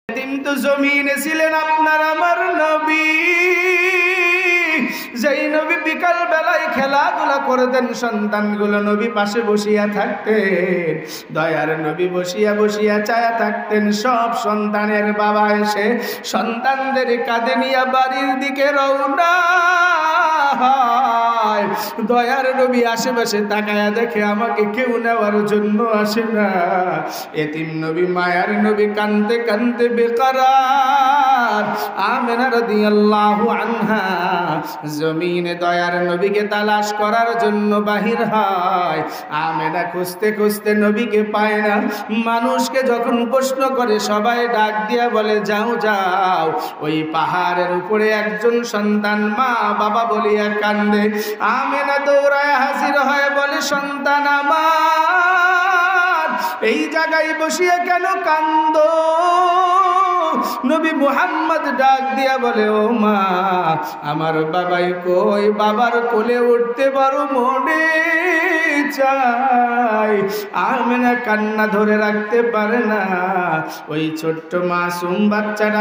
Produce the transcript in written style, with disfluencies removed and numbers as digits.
কিন্তু জমিনে ছিলেন আপনার আমার নবী, যেই নবী বিকাল বেলায় খেলাধুলা করতেন, সন্তানগুলো নবী পাশে বসিয়া থাকতেন। দয়ার নবী বসিয়া বসিয়া চায়া থাকতেন সব সন্তানের বাবা এসে সন্তানদের কাঁধে নিয়ে বাড়ির দিকে রওনা হয়। দয়ার নবী আশেপাশে তাকায়া দেখে আমাকে কেউ নেওয়ার জন্য আসে না। এতিম নবী, মায়ার নবী কানতে কানতে বেকারার। আমেনা রাদিয়াল্লাহু আনহা জমিনে দয়ার নবীকে তালাশ করার জন্য বাহির হয়। আমেনা খুঁজতে খুঁজতে নবীকে পায় না। মানুষকে যখন প্রশ্ন করে সবাই ডাক দিয়া বলে, যাও যাও, ওই পাহাড়ের উপরে একজন সন্তান মা বাবা বলিয়া কান্দে। আমেনা দৌড়ায় হাজির হয়, বলে, সন্তান আমার, এই জায়গায় বসিয়া কেন কান্দো? নবী মুহাম্মদ ডাক দিয়া বলে, ও মা, আমার বাবাই কই, বাবার কোলে উঠতে পারো মনে চাই। আমেনা কান্না ধরে রাখতে পারে না। ওই ছোট্ট মাসুম বাচ্চাটা